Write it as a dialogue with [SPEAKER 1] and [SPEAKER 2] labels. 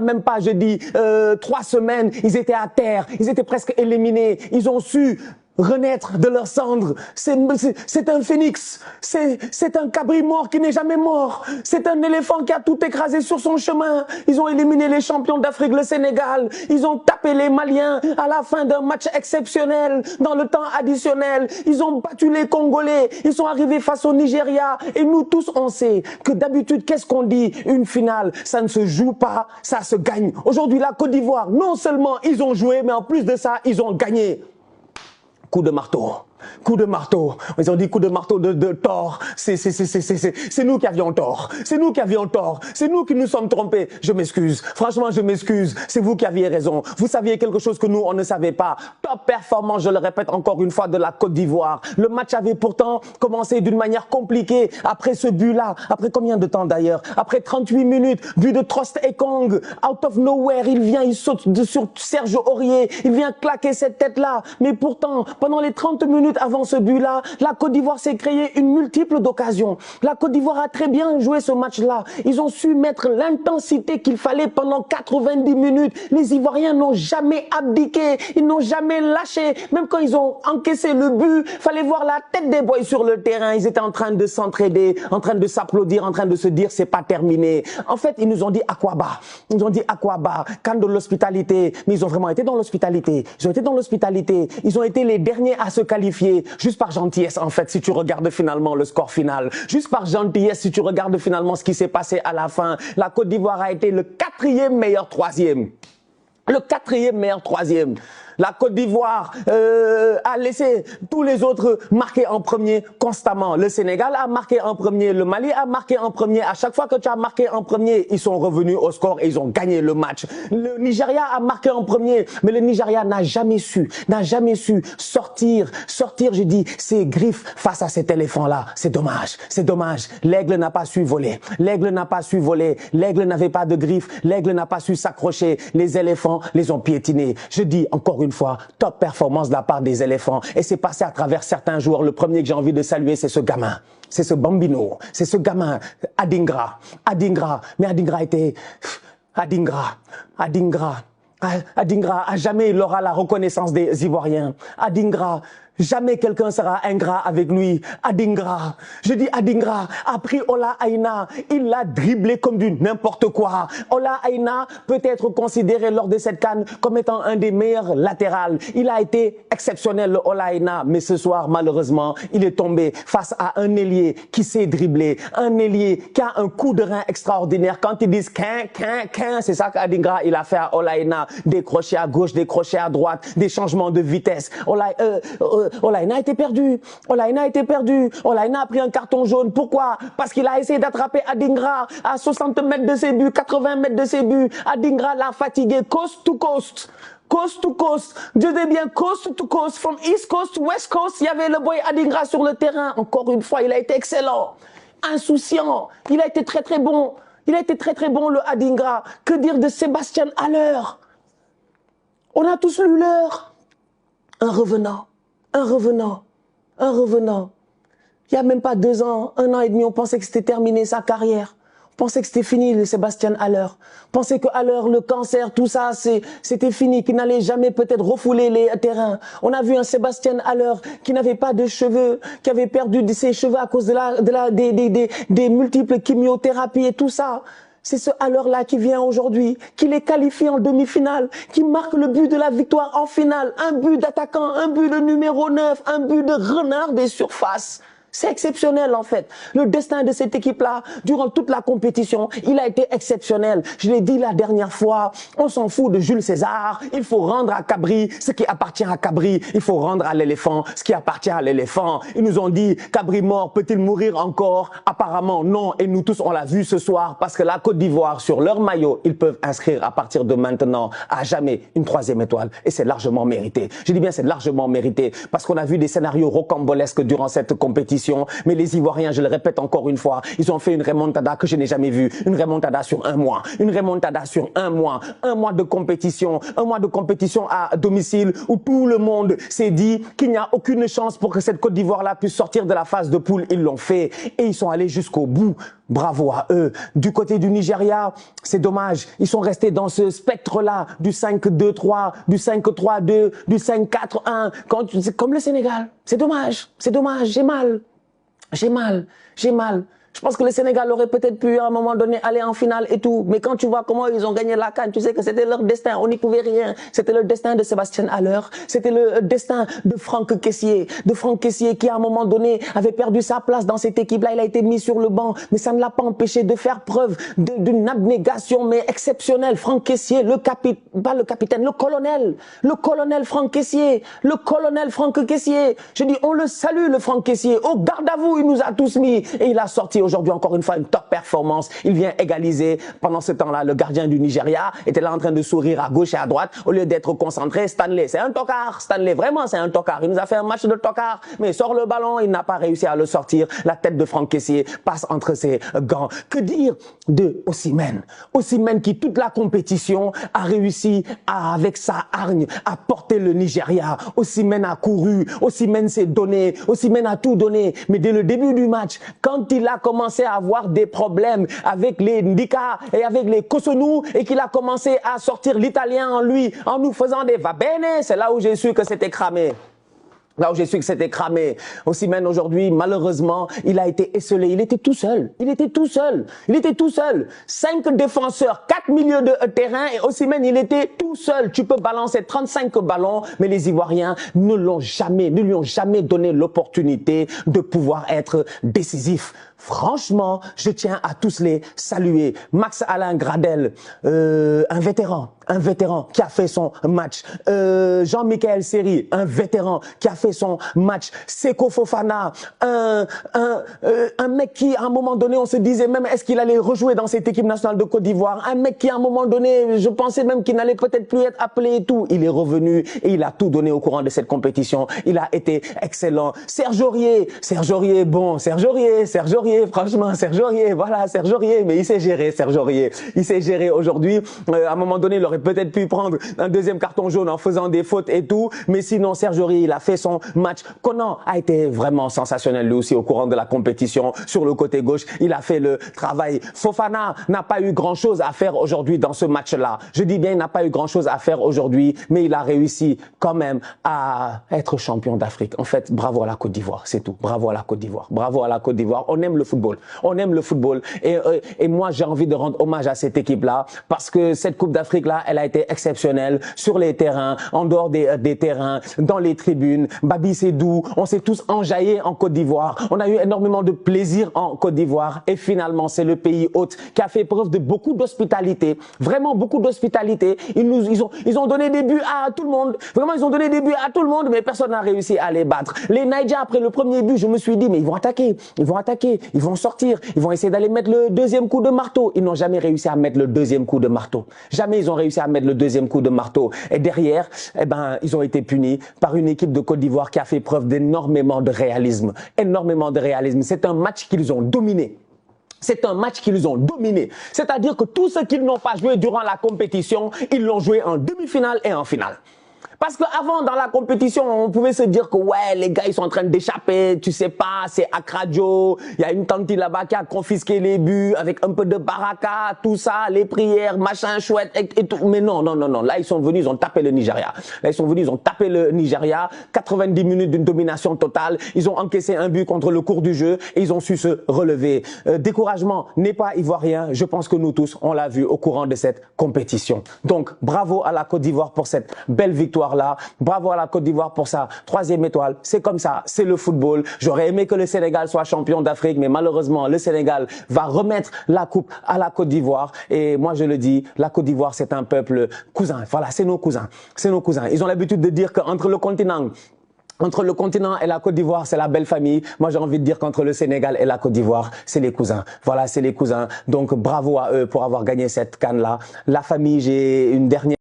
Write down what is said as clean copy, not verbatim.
[SPEAKER 1] Même pas, je dis, 3 semaines, ils étaient à terre, ils étaient presque éliminés, ils ont su renaître de leurs cendres. C'est un phénix, c'est un cabri mort qui n'est jamais mort, c'est un éléphant qui a tout écrasé sur son chemin. Ils ont éliminé les champions d'Afrique, le Sénégal, ils ont tapé les Maliens à la fin d'un match exceptionnel, dans le temps additionnel, ils ont battu les Congolais, ils sont arrivés face au Nigeria, et nous tous on sait que d'habitude, qu'est-ce qu'on dit? Une finale, ça ne se joue pas, ça se gagne. Aujourd'hui, la Côte d'Ivoire, non seulement ils ont joué, mais en plus de ça, ils ont gagné. Coup de marteau. Coup de marteau. Ils ont dit coup de marteau de tort. C'est nous qui avions tort. C'est nous qui avions tort. C'est nous qui nous sommes trompés. Je m'excuse. Franchement, je m'excuse. C'est vous qui aviez raison. Vous saviez quelque chose que nous, on ne savait pas. Top performance, je le répète encore une fois, de la Côte d'Ivoire. Le match avait pourtant commencé d'une manière compliquée. Après ce but-là, après combien de temps d'ailleurs? Après 38 minutes, but de Trost Ekong. Out of nowhere, il vient, il saute sur Serge Aurier. Il vient claquer cette tête-là. Mais pourtant, pendant les 30 minutes avant ce but-là, la Côte d'Ivoire s'est créée une multiple d'occasions. La Côte d'Ivoire a très bien joué ce match-là. Ils ont su mettre l'intensité qu'il fallait pendant 90 minutes. Les Ivoiriens n'ont jamais abdiqué, ils n'ont jamais lâché. Même quand ils ont encaissé le but, fallait voir la tête des boys sur le terrain. Ils étaient en train de s'entraider, en train de s'applaudir, en train de se dire c'est pas terminé. En fait, ils nous ont dit Aquaba. Ils nous ont dit Aquaba, quand de l'hospitalité. Mais ils ont vraiment été dans l'hospitalité. Ils ont été dans l'hospitalité. Ils ont été les derniers à se qualifier, juste par gentillesse en fait, si tu regardes finalement le score final, juste par gentillesse, si tu regardes finalement ce qui s'est passé à la fin, la Côte d'Ivoire a été le 4e meilleur 3e. Le 4e meilleur 3e. La Côte d'Ivoire a laissé tous les autres marquer en premier constamment. Le Sénégal a marqué en premier, le Mali a marqué en premier. À chaque fois que tu as marqué en premier, ils sont revenus au score et ils ont gagné le match. Le Nigeria a marqué en premier, mais le Nigeria n'a jamais su sortir, je dis, ses griffes face à cet éléphant-là. C'est dommage, c'est dommage. L'aigle n'a pas su voler. L'aigle n'a pas su voler. L'aigle n'avait pas de griffes. L'aigle n'a pas su s'accrocher. Les éléphants les ont piétinés. Je dis encore une fois, top performance de la part des éléphants. Et c'est passé à travers certains joueurs. Le premier que j'ai envie de saluer, c'est ce gamin. C'est ce bambino. C'est ce gamin. Adingra. Mais Adingra était... Adingra. Adingra, à jamais il aura la reconnaissance des Ivoiriens. Adingra, jamais quelqu'un sera ingrat avec lui. Adingra, je dis Adingra, a pris Ola Aina, il l'a dribblé comme du n'importe quoi. Ola Aina peut être considéré lors de cette CAN comme étant un des meilleurs latérales. Il a été exceptionnel, le Ola Aina, mais ce soir, malheureusement, il est tombé face à un ailier qui sait dribbler, un ailier qui a un coup de rein extraordinaire. Quand ils disent quin, c'est ça qu'Adingra, il a fait à Ola Aina. Des crochets à gauche, des crochets à droite, des changements de vitesse. Ola Aina a été perdu. Ola Aina a pris un carton jaune. Pourquoi? Parce qu'il a essayé d'attraper Adingra à 60 mètres de ses buts, 80 mètres de ses buts. Adingra l'a fatigué coast to coast. Coast to coast, je dis bien coast to coast, from East Coast to West Coast, il y avait le boy Adingra sur le terrain. Encore une fois, il a été excellent, insouciant, il a été très très bon. Il a été très très bon, le Adingra. Que dire de Sébastien Haller? On a tous lu l'heure. Un revenant. Il n'y a même pas 2 ans, 1 an et demi, on pensait que c'était terminé sa carrière. On pensait que c'était fini, le Sébastien Haller. On pensait que Haller, le cancer, tout ça, c'était fini, qu'il n'allait jamais peut-être refouler les terrains. On a vu un Sébastien Haller qui n'avait pas de cheveux, qui avait perdu ses cheveux à cause des multiples chimiothérapies et tout ça. C'est ce Haller-là qui vient aujourd'hui, qui les qualifie en demi-finale, qui marque le but de la victoire en finale. Un but d'attaquant, un but de numéro 9, un but de renard des surfaces. C'est exceptionnel en fait. Le destin de cette équipe-là, durant toute la compétition, il a été exceptionnel. Je l'ai dit la dernière fois, on s'en fout de Jules César. Il faut rendre à Cabri ce qui appartient à Cabri. Il faut rendre à l'éléphant ce qui appartient à l'éléphant. Ils nous ont dit, Cabri mort, peut-il mourir encore? Apparemment non. Et nous tous, on l'a vu ce soir parce que la Côte d'Ivoire, sur leur maillot, ils peuvent inscrire à partir de maintenant à jamais une 3e étoile. Et c'est largement mérité. Je dis bien c'est largement mérité parce qu'on a vu des scénarios rocambolesques durant cette compétition. Mais les Ivoiriens, je le répète encore une fois, ils ont fait une remontada que je n'ai jamais vue. Une remontada sur 1 mois. Une remontada sur 1 mois. 1 mois de compétition. 1 mois de compétition à domicile où tout le monde s'est dit qu'il n'y a aucune chance pour que cette Côte d'Ivoire-là puisse sortir de la phase de poule. Ils l'ont fait et ils sont allés jusqu'au bout. Bravo à eux. Du côté du Nigeria, c'est dommage. Ils sont restés dans ce spectre-là du 5-2-3, du 5-3-2, du 5-4-1, comme le Sénégal. C'est dommage, j'ai mal. Je pense que le Sénégal aurait peut-être pu à un moment donné aller en finale et tout. Mais quand tu vois comment ils ont gagné la CAN, tu sais que c'était leur destin. On n'y pouvait rien. C'était le destin de Sébastien Haller. C'était le destin de Franck Kessié. De Franck Kessié qui à un moment donné avait perdu sa place dans cette équipe-là. Il a été mis sur le banc. Mais ça ne l'a pas empêché de faire preuve d'une abnégation mais exceptionnelle. Franck Kessié, pas le capitaine, le colonel. Le colonel Franck Kessié. Le colonel Franck Kessié. Je dis, on le salue le Franck Kessié. Au garde à vous, il nous a tous mis. Et il a sorti aujourd'hui encore une fois une top performance. Il vient égaliser. Pendant ce temps-là, le gardien du Nigeria était là en train de sourire à gauche et à droite au lieu d'être concentré. Stanley, c'est un tocard. Stanley, vraiment, c'est un tocard. Il nous a fait un match de tocard, mais il sort le ballon, il n'a pas réussi à le sortir. La tête de Franck Kessié passe entre ses gants. Que dire de Osimhen? Osimhen qui, toute la compétition, a réussi avec sa hargne à porter le Nigeria. Osimhen a couru, Osimhen s'est donné, Osimhen a tout donné. Mais dès le début du match, quand il a commencé à avoir des problèmes avec les Ndika et avec les Kosonou et qu'il a commencé à sortir l'italien en lui, en nous faisant des va bene, c'est là où j'ai su que c'était cramé. Là où j'ai su que c'était cramé. Osimhen aujourd'hui, malheureusement, il a été esselé. Il était tout seul. Il était tout seul. 5 défenseurs, 4 milieux de terrain et Osimhen, il était tout seul. Tu peux balancer 35 ballons, mais les Ivoiriens ne lui ont jamais donné l'opportunité de pouvoir être décisif. Franchement, je tiens à tous les saluer. Max Alain Gradel, un vétéran qui a fait son match. Jean-Michel Seri, un vétéran qui a fait son match. Seko Fofana, un mec qui, à un moment donné, on se disait même est-ce qu'il allait rejouer dans cette équipe nationale de Côte d'Ivoire. Un mec qui, à un moment donné, je pensais même qu'il n'allait peut-être plus être appelé et tout. Il est revenu et il a tout donné au courant de cette compétition. Il a été excellent. Serge Aurier, franchement, Serge Aurier, voilà, Serge Aurier, mais il s'est géré, Serge Aurier. Il s'est géré aujourd'hui. À un moment donné, il aurait peut-être pu prendre un deuxième carton jaune en faisant des fautes et tout, mais sinon, Serge Aurier, il a fait son match. Conan a été vraiment sensationnel lui aussi au courant de la compétition sur le côté gauche. Il a fait le travail. Fofana n'a pas eu grand-chose à faire aujourd'hui dans ce match-là. Je dis bien, il n'a pas eu grand-chose à faire aujourd'hui, mais il a réussi quand même à être champion d'Afrique. En fait, bravo à la Côte d'Ivoire, c'est tout. Bravo à la Côte d'Ivoire. Bravo à la Côte d'Ivoire. On aime le football. On aime le football. Et moi, j'ai envie de rendre hommage à cette équipe-là parce que cette Coupe d'Afrique-là, elle a été exceptionnelle sur les terrains, en dehors des terrains, dans les tribunes. Babi Sédou, on s'est tous enjaillés en Côte d'Ivoire. On a eu énormément de plaisir en Côte d'Ivoire. Et finalement, c'est le pays hôte qui a fait preuve de beaucoup d'hospitalité. Vraiment beaucoup d'hospitalité. Ils ont donné des buts à tout le monde. Vraiment, ils ont donné des buts à tout le monde, mais personne n'a réussi à les battre. Les Niger, après le premier but, je me suis dit, mais ils vont attaquer, ils vont sortir, ils vont essayer d'aller mettre le deuxième coup de marteau. Ils n'ont jamais réussi à mettre le deuxième coup de marteau. Jamais ils ont réussi à mettre le deuxième coup de marteau. Et derrière, eh ben, ils ont été punis par une équipe de Côte d'Ivoire qui a fait preuve d'énormément de réalisme. Énormément de réalisme. C'est un match qu'ils ont dominé. C'est un match qu'ils ont dominé. C'est-à-dire que tout ce qu'ils n'ont pas joué durant la compétition, ils l'ont joué en demi-finale et en finale. Parce qu'avant, dans la compétition, on pouvait se dire que ouais, les gars, ils sont en train d'échapper, tu sais pas, c'est Akradio, il y a une tante là-bas qui a confisqué les buts avec un peu de baraka, tout ça, les prières, machin chouette et tout. Mais non. Là, ils sont venus, ils ont tapé le Nigeria. 90 minutes d'une domination totale. Ils ont encaissé un but contre le cours du jeu et ils ont su se relever. Découragement n'est pas ivoirien. Je pense que nous tous, on l'a vu au courant de cette compétition. Donc, bravo à la Côte d'Ivoire pour cette belle victoire là. Bravo à la Côte d'Ivoire pour sa 3e étoile. C'est comme ça, c'est le football. J'aurais aimé que le Sénégal soit champion d'Afrique, mais malheureusement, le Sénégal va remettre la coupe à la Côte d'Ivoire. Et moi, je le dis, la Côte d'Ivoire, c'est un peuple cousin. Voilà, c'est nos cousins. C'est nos cousins. Ils ont l'habitude de dire qu'entre le continent et la Côte d'Ivoire, c'est la belle famille. Moi, j'ai envie de dire qu'entre le Sénégal et la Côte d'Ivoire, c'est les cousins. Voilà, c'est les cousins. Donc, bravo à eux pour avoir gagné cette CAN-là. La famille, j'ai une dernière